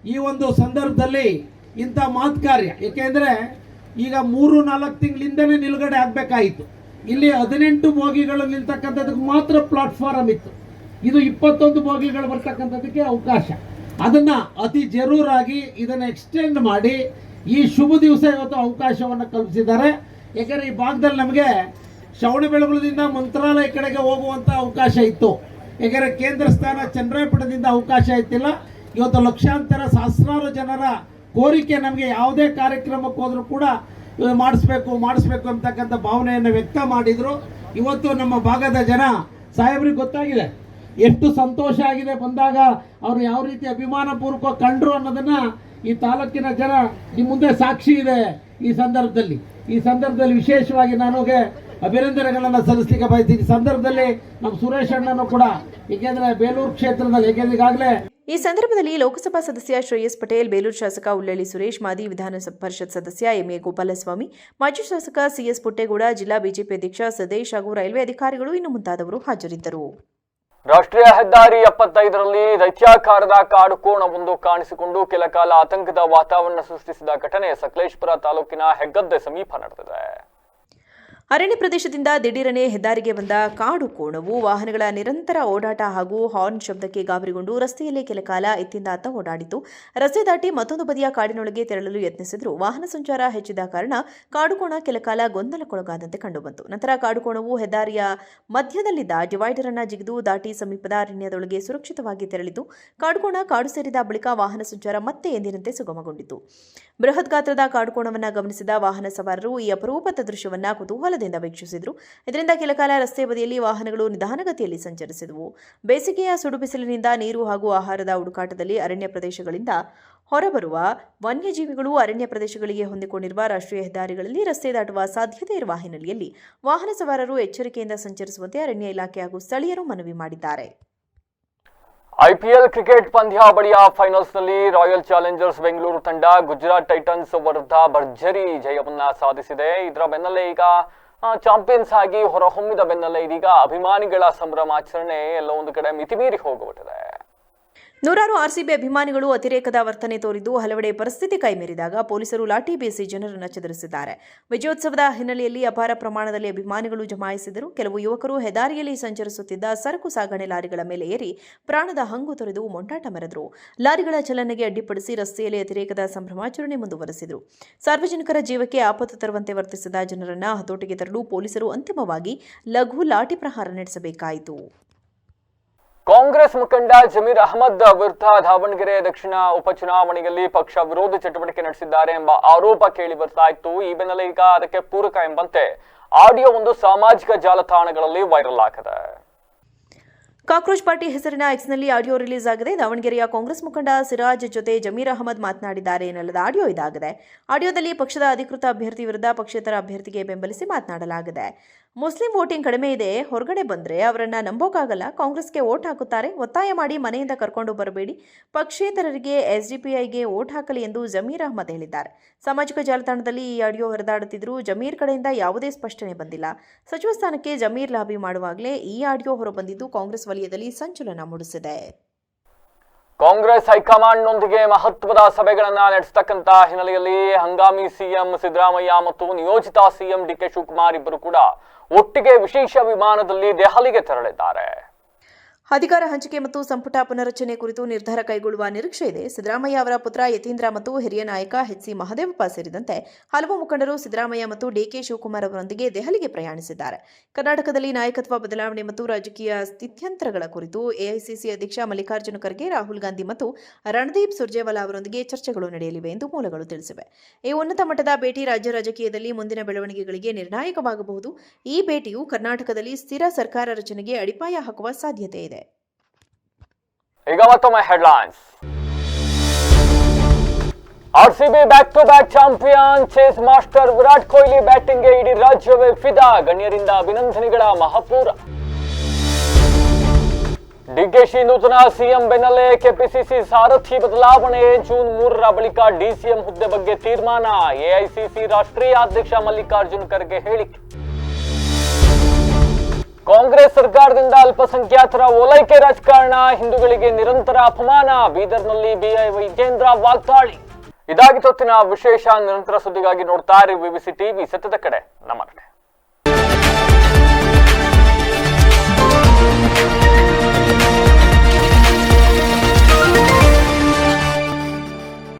ಈ ಒಂದು ಸಂದರ್ಭದಲ್ಲಿ ಇಂಥ ಮಾತು ಕಾರ್ಯ, ಏಕೆಂದರೆ ಈಗ 3-4 ತಿಂಗಳಿಂದನೇ ನಿಲುಗಡೆ ಆಗಬೇಕಾಯಿತು. ಇಲ್ಲಿ 18 ಬೋಗಿಗಳು ನಿಲ್ತಕ್ಕಂಥದಕ್ಕೆ ಮಾತ್ರ ಪ್ಲಾಟ್ಫಾರಮ್ ಇತ್ತು. ಇದು 21 ಬೋಗಿಗಳು ಬರ್ತಕ್ಕಂಥದ್ದಕ್ಕೆ ಅವಕಾಶ. ಅದನ್ನು ಅತಿ ಜರೂರಾಗಿ ಇದನ್ನು ಎಕ್ಸ್ಟೆಂಡ್ ಮಾಡಿ ಈ ಶುಭ ದಿವಸ ಇವತ್ತು ಅವಕಾಶವನ್ನು ಕಲ್ಪಿಸಿದ್ದಾರೆ. ಯಾಕೆಂದರೆ ಈ ಭಾಗದಲ್ಲಿ ನಮಗೆ ಶ್ರವಣಬೆಳಗೊಳದಿಂದ ಮಂತ್ರಾಲಯ ಕಡೆಗೆ ಹೋಗುವಂಥ ಅವಕಾಶ ಇತ್ತು. ಯಾಕೆಂದರೆ ಕೇಂದ್ರ ಸ್ಥಾನ ಚನ್ನರಾಯಪಟ್ಟಣದಿಂದ ಅವಕಾಶ ಇತ್ತಿಲ್ಲ. ಇವತ್ತು ಲಕ್ಷಾಂತರ ಸಹಸ್ರಾರು ಜನರ ಕೋರಿಕೆ ನಮಗೆ ಯಾವುದೇ ಕಾರ್ಯಕ್ರಮಕ್ಕೆ ಹೋದರೂ ಕೂಡ ಮಾಡಿಸ್ಬೇಕು ಅಂತಕ್ಕಂಥ ಭಾವನೆಯನ್ನು ವ್ಯಕ್ತ ಮಾಡಿದರು. ಇವತ್ತು ನಮ್ಮ ಭಾಗದ ಜನ ಸಾಹೇಬ್ರಿಗೆ ಗೊತ್ತಾಗಿದೆ ಎಷ್ಟು ಸಂತೋಷ ಆಗಿದೆ ಬಂದಾಗ ಅವರು ಯಾವ ರೀತಿ ಅಭಿಮಾನಪೂರ್ವಕ ಕಂಡ್ರು ಅನ್ನೋದನ್ನು ಈ ತಾಲೂಕಿನ ಜನ ನಿಮ್ಮ ಮುಂದೆ ಸಾಕ್ಷಿ ಇದೆ. ಈ ಸಂದರ್ಭದಲ್ಲಿ ವಿಶೇಷವಾಗಿ ನನಗೆ ಅಭಿನಂದನೆಗಳನ್ನು ಸಲ್ಲಿಸಲಿಕ್ಕೆ ಬಯಸ್ತೀನಿ. ಈ ಸಂದರ್ಭದಲ್ಲಿ ನಮ್ಮ ಸುರೇಶ್ ಅಣ್ಣನೂ ಕೂಡ, ಏಕೆಂದರೆ ಬೇಲೂರು ಕ್ಷೇತ್ರದಲ್ಲಿ ಈಗಾಗಲೇ
ಈ ಸಂದರ್ಭದಲ್ಲಿ ಲೋಕಸಭಾ ಸದಸ್ಯ ಶ್ರೇಯಸ್ ಪಟೇಲ್, ಬೇಲೂರು ಶಾಸಕ ಉಳ್ಳಳ್ಳಿ ಸುರೇಶ್, ಮಾದಿ ವಿಧಾನ ಪರಿಷತ್ ಸದಸ್ಯ MA ಗೋಪಾಲಸ್ವಾಮಿ, ಮಾಜಿ ಶಾಸಕ CS ಪುಟ್ಟೇಗೌಡ, ಜಿಲ್ಲಾ ಬಿಜೆಪಿ ಅಧ್ಯಕ್ಷ ಸದೇಶ್ ಹಾಗೂ ರೈಲ್ವೆ ಅಧಿಕಾರಿಗಳು ಇನ್ನು ಮುಂತಾದವರು ಹಾಜರಿದ್ದರು.
ರಾಷ್ಟ್ರೀಯ ಹೆದ್ದಾರಿ 75ರಲ್ಲಿ ದೈತ್ಯಾಕಾರದ ಕಾಡು ಕೋಣವೊಂದು ಕಾಣಿಸಿಕೊಂಡು ಕೆಲ ಕಾಲ ಆತಂಕದ ವಾತಾವರಣ ಸೃಷ್ಟಿಸಿದ ಘಟನೆ ಸಕಲೇಶಪುರ ತಾಲೂಕಿನ ಹೆಗ್ಗದ್ದೆ ಸಮೀಪ ನಡೆದಿದೆ.
ಅರಣ್ಯ ಪ್ರದೇಶದಿಂದ ದಿಢೀರನೆ ಹೆದ್ದಾರಿಗೆ ಬಂದ ಕಾಡು ಕೋಣವು ವಾಹನಗಳ ನಿರಂತರ ಓಡಾಟ ಹಾಗೂ ಹಾರ್ನ್ ಶಬ್ದಕ್ಕೆ ಗಾಬರಿಗೊಂಡು ರಸ್ತೆಯಲ್ಲೇ ಕೆಲ ಕಾಲ ಎತ್ತಿಂದ ಅತ್ತ ಓಡಾಡಿತು. ರಸ್ತೆ ದಾಟಿ ಮತ್ತೊಂದು ಬದಿಯ ಕಾಡಿನೊಳಗೆ ತೆರಳಲು ಯತ್ನಿಸಿದ್ರು. ವಾಹನ ಸಂಚಾರ ಹೆಚ್ಚಿದ ಕಾರಣ ಕಾಡುಕೋಣ ಕೆಲ ಕಾಲ ಗೊಂದಲಕ್ಕೊಳಗಾದಂತೆ ಕಂಡುಬಂತು. ನಂತರ ಕಾಡುಕೋಣವು ಹೆದ್ದಾರಿಯ ಮಧ್ಯದಲ್ಲಿದ್ದ ಡಿವೈಡರ್ ಅನ್ನು ಜಿಗಿದು ದಾಟಿ ಸಮೀಪದ ಅರಣ್ಯದೊಳಗೆ ಸುರಕ್ಷಿತವಾಗಿ ತೆರಳಿತು. ಕಾಡುಕೋಣ ಕಾಡು ಸೇರಿದ ಬಳಿಕ ವಾಹನ ಸಂಚಾರ ಮತ್ತೆ ಎಂದಿನಂತೆ ಸುಗಮಗೊಂಡಿತು. ಬೃಹತ್ ಗಾತ್ರದ ಕಾಡುಕೋಣವನ್ನು ಗಮನಿಸಿದ ವಾಹನ ಸವಾರರು ಈ ಅಪರೂಪದ ದೃಶ್ಯವನ್ನ ಕುತೂಹಲದಿಂದ ವೀಕ್ಷಿಸಿದರು. ಇದರಿಂದ ಕೆಲಕಾಲ ರಸ್ತೆ ಬದಿಯಲ್ಲಿ ವಾಹನಗಳು ನಿಧಾನಗತಿಯಲ್ಲಿ ಸಂಚರಿಸಿದವು. ಬೇಸಿಗೆಯ ಸುಡು ಬಿಸಿಲಿನಿಂದ ನೀರು ಹಾಗೂ ಆಹಾರದ ಹುಡುಕಾಟದಲ್ಲಿ ಅರಣ್ಯ ಪ್ರದೇಶಗಳಿಂದ ಹೊರಬರುವ ವನ್ಯಜೀವಿಗಳು ಅರಣ್ಯ ಪ್ರದೇಶಗಳಿಗೆ ಹೊಂದಿಕೊಂಡಿರುವ ರಾಷ್ಟ್ರೀಯ ಹೆದ್ದಾರಿಗಳಲ್ಲಿ ರಸ್ತೆ ದಾಟುವ ಸಾಧ್ಯತೆ ಇರುವ ಹಿನ್ನೆಲೆಯಲ್ಲಿ ವಾಹನ ಸವಾರರು ಎಚ್ಚರಿಕೆಯಿಂದ ಸಂಚರಿಸುವಂತೆ ಅರಣ್ಯ ಇಲಾಖೆ ಹಾಗೂ ಸ್ಥಳೀಯರು ಮನವಿ ಮಾಡಿದ್ದಾರೆ.
IPL ಕ್ರಿಕೆಟ್ ಪಂದ್ಯಾವಳಿಯ ಫೈನಲ್ಸ್ನಲ್ಲಿ ರಾಯಲ್ ಚಾಲೆಂಜರ್ಸ್ ಬೆಂಗಳೂರು ತಂಡ ಗುಜರಾತ್ ಟೈಟನ್ಸ್ ವಿರುದ್ಧ ಭರ್ಜರಿ ಜಯವನ್ನ ಸಾಧಿಸಿದೆ. ಇದರ ಬೆನ್ನಲ್ಲೇ ಈಗ ಚಾಂಪಿಯನ್ಸ್ ಆಗಿ ಹೊರಹೊಮ್ಮಿದ ಬೆನ್ನಲ್ಲೇ ಇದೀಗ ಅಭಿಮಾನಿಗಳ ಸಂಭ್ರಮಾಚರಣೆ ಎಲ್ಲೋ ಒಂದು ಕಡೆ ಮಿತಿಮೀರಿ ಹೋಗಿಬಿಟ್ಟಿದೆ.
ನೂರಾರು RCB ಅಭಿಮಾನಿಗಳು ಅತಿರೇಕದ ವರ್ತನೆ ತೋರಿದ್ದು ಹಲವೆಡೆ ಪರಿಸ್ಥಿತಿ ಕೈಮೀರಿದಾಗ ಪೊಲೀಸರು ಲಾಠಿ ಬೀಸಿ ಜನರನ್ನು ಚದುರಿಸಿದ್ದಾರೆ. ವಿಜಯೋತ್ಸವದ ಹಿನ್ನೆಲೆಯಲ್ಲಿ ಅಪಾರ ಪ್ರಮಾಣದಲ್ಲಿ ಅಭಿಮಾನಿಗಳು ಜಮಾಯಿಸಿದರು. ಕೆಲವು ಯುವಕರು ಹೆದ್ದಾರಿಯಲ್ಲಿ ಸಂಚರಿಸುತ್ತಿದ್ದ ಸರಕು ಸಾಗಣೆ ಲಾರಿಗಳ ಮೇಲೆ ಏರಿ ಪ್ರಾಣದ ಹಂಗು ತೊರೆದು ಮೊಂಟಾಟ ಮೆರೆದರು. ಲಾರಿಗಳ ಚಲನೆಗೆ ಅಡ್ಡಿಪಡಿಸಿ ರಸ್ತೆಯಲ್ಲಿ ಅತಿರೇಕದ ಸಂಭ್ರಮಾಚರಣೆ ಮುಂದುವರೆಸಿದರು. ಸಾರ್ವಜನಿಕರ ಜೀವಕ್ಕೆ ಆಪತ್ತು ತರುವಂತೆ ವರ್ತಿಸಿದ ಜನರನ್ನು ಹತೋಟಿಗೆ ತರಲು ಪೊಲೀಸರು ಅಂತಿಮವಾಗಿ ಲಘು ಲಾಠಿ ಪ್ರಹಾರ ನಡೆಸಬೇಕಾಯಿತು.
ಕಾಂಗ್ರೆಸ್ ಮುಖಂಡ ಜಮೀರ್ ಅಹಮದ್ ವಿರುದ್ಧ ದಾವಣಗೆರೆ ದಕ್ಷಿಣ ಉಪಚುನಾವಣೆಯಲ್ಲಿ ಪಕ್ಷ ವಿರೋಧಿ ಚಟುವಟಿಕೆ ನಡೆಸಿದ್ದಾರೆ ಎಂಬ ಆರೋಪ ಕೇಳಿ ಬರ್ತಾ ಇತ್ತು. ಈ ಬೆನ್ನಲ್ಲೇ ಈಗ ಅದಕ್ಕೆ ಪೂರಕ ಎಂಬಂತೆ ಆಡಿಯೋ ಒಂದು ಸಾಮಾಜಿಕ ಜಾಲತಾಣಗಳಲ್ಲಿ ವೈರಲ್ ಆಗಿದೆ.
ಕಾಕ್ರೋಚ್ ಪಾರ್ಟಿ ಹೆಸರಿನ ಎಕ್ಸ್ನಲ್ಲಿ ಆಡಿಯೋ ರಿಲೀಸ್ ಆಗಿದೆ. ದಾವಣಗೆರೆಯ ಕಾಂಗ್ರೆಸ್ ಮುಖಂಡ ಸಿರಾಜ್ ಜೊತೆ ಜಮೀರ್ ಅಹಮದ್ ಮಾತನಾಡಿದ್ದಾರೆ ಎನ್ನಲಾದ ಆಡಿಯೋ ಇದಾಗಿದೆ. ಆಡಿಯೋದಲ್ಲಿ ಪಕ್ಷದ ಅಧಿಕೃತ ಅಭ್ಯರ್ಥಿ ವಿರುದ್ಧ ಪಕ್ಷೇತರ ಅಭ್ಯರ್ಥಿಗೆ ಬೆಂಬಲಿಸಿ ಮಾತನಾಡಲಾಗಿದೆ. ಮುಸ್ಲಿಂ ವೋಟಿಂಗ್ ಕಡಿಮೆ ಇದೆ, ಹೊರಗಡೆ ಬಂದರೆ ಅವರನ್ನ ನಂಬೋಕ್ಕಾಗಲ್ಲ, ಕಾಂಗ್ರೆಸ್ಗೆ ವೋಟ್ ಹಾಕುತ್ತಾರೆ, ಒತ್ತಾಯ ಮಾಡಿ ಮನೆಯಿಂದ ಕರ್ಕೊಂಡು ಬರಬೇಡಿ, ಪಕ್ಷೇತರರಿಗೆ SDPIಗೆ ವೋಟ್ ಹಾಕಲಿ ಎಂದು ಜಮೀರ್ ಅಹಮದ್ ಹೇಳಿದ್ದಾರೆ. ಸಾಮಾಜಿಕ ಜಾಲತಾಣದಲ್ಲಿ ಈ ಆಡಿಯೋ ಹರಿದಾಡುತ್ತಿದ್ದರೂ ಜಮೀರ್ ಕಡೆಯಿಂದ ಯಾವುದೇ ಸ್ಪಷ್ಟನೆ ಬಂದಿಲ್ಲ. ಸಚಿವ ಸ್ಥಾನಕ್ಕೆ ಜಮೀರ್ ಲಾಬಿ ಮಾಡುವಾಗಲೇ ಈ ಆಡಿಯೋ ಹೊರಬಂದಿದ್ದು ಕಾಂಗ್ರೆಸ್ ವಲಯದಲ್ಲಿ ಸಂಚಲನ ಮೂಡಿಸಿದೆ.
ಕಾಂಗ್ರೆಸ್ ಹೈಕಮಾಂಡ್ನೊಂದಿಗೆ ಮಹತ್ವದ ಸಭೆಗಳನ್ನ ನಡೆಸತಕ್ಕಂತ ಹಿನ್ನೆಲೆಯಲ್ಲಿ ಹಂಗಾಮಿ CM ಸಿದ್ದರಾಮಯ್ಯ ಮತ್ತು ನಿಯೋಜಿತ CM DK ಶಿವಕುಮಾರ್ ಇಬ್ಬರು ಕೂಡ ಒಟ್ಟಿಗೆ ವಿಶೇಷ ವಿಮಾನದಲ್ಲಿ ದೆಹಲಿಗೆ ತೆರಳಿದ್ದಾರೆ.
ಅಧಿಕಾರ ಹಂಚಿಕೆ ಮತ್ತು ಸಂಪುಟ ಪುನರಚನೆ ಕುರಿತು ನಿರ್ಧಾರ ಕೈಗೊಳ್ಳುವ ನಿರೀಕ್ಷೆ ಇದೆ. ಸಿದ್ದರಾಮಯ್ಯ ಅವರ ಪುತ್ರ ಯತೀಂದ್ರ ಮತ್ತು ಹಿರಿಯ ನಾಯಕ ಎಚ್.ಸಿ. ಮಹದೇವಪ್ಪ ಸೇರಿದಂತೆ ಹಲವು ಮುಖಂಡರು ಸಿದ್ದರಾಮಯ್ಯ ಮತ್ತು ಡಿ.ಕೆ. ಶಿವಕುಮಾರ್ ಅವರೊಂದಿಗೆ ದೆಹಲಿಗೆ ಪ್ರಯಾಣಿಸಿದ್ದಾರೆ. ಕರ್ನಾಟಕದಲ್ಲಿ ನಾಯಕತ್ವ ಬದಲಾವಣೆ ಮತ್ತು ರಾಜಕೀಯ ಸ್ಥಿತ್ಯಂತರಗಳ ಕುರಿತು ಎಐಸಿಸಿ ಅಧ್ಯಕ್ಷ ಮಲ್ಲಿಕಾರ್ಜುನ ಖರ್ಗೆ, ರಾಹುಲ್ ಗಾಂಧಿ ಮತ್ತು ರಣದೀಪ್ ಸುರ್ಜೇವಾಲಾ ಅವರೊಂದಿಗೆ ಚರ್ಚೆಗಳು ನಡೆಯಲಿವೆ ಎಂದು ಮೂಲಗಳು ತಿಳಿಸಿವೆ. ಈ ಉನ್ನತ ಮಟ್ಟದ ಭೇಟಿ ರಾಜ್ಯ ರಾಜಕೀಯದಲ್ಲಿ ಮುಂದಿನ ಬೆಳವಣಿಗೆಗಳಿಗೆ ನಿರ್ಣಾಯಕವಾಗಬಹುದು. ಈ ಭೇಟಿಯು ಕರ್ನಾಟಕದಲ್ಲಿ ಸ್ಥಿರ ಸರ್ಕಾರ ರಚನೆಗೆ ಅಡಿಪಾಯ ಹಾಕುವ ಸಾಧ್ಯತೆ ಇದೆ.
ಈಗ ಮತ್ತೊಮ್ಮೆ headlines. RCB back to back champion. Chase master Virat Kohli ಬ್ಯಾಟಿಂಗ್ಗೆ ಇಡೀ ರಾಜ್ಯವೇ ಫಿದಾ. ಗಣ್ಯರಿಂದ ಅಭಿನಂದನೆಗಳ ಮಹಾಪೂರ. ಡಿಕೆಶಿ ನೂತನ ಸಿಎಂ ಬೆನ್ನಲ್ಲೇ ಕೆಪಿಸಿಸಿ ಸಾರಥಿ ಬದಲಾವಣೆ. ಜೂನ್ 3ರ ಬಳಿಕ ಡಿಸಿಎಂ ಹುದ್ದೆ ಬಗ್ಗೆ ತೀರ್ಮಾನ. ಎಐಸಿಸಿ ರಾಷ್ಟ್ರೀಯ ಅಧ್ಯಕ್ಷ ಮಲ್ಲಿಕಾರ್ಜುನ ಖರ್ಗೆ ಹೇಳಿಕೆ. ಕಾಂಗ್ರೆಸ್ ಸರ್ಕಾರದಿಂದ ಅಲ್ಪಸಂಖ್ಯಾತರ ಓಲೈಕೆ ರಾಜಕಾರಣ, ಹಿಂದೂಗಳಿಗೆ ನಿರಂತರ ಅಪಮಾನ. ಬೀದರ್ನಲ್ಲಿ ಬಿಐ ವೈದ್ಯೇಂದ್ರ ವಾಗ್ದಾಳಿ. ಇದಾಗಿ ಹೊತ್ತಿನ ವಿಶೇಷ. ನಿರಂತರ ಸುದ್ದಿಗಾಗಿ ನೋಡ್ತಾ ಇರಿ ವಿಬಿಸಿ ಟಿವಿ, ಸತ್ಯದ ಕಡೆ ನಮ್ಮ ಕಡೆ.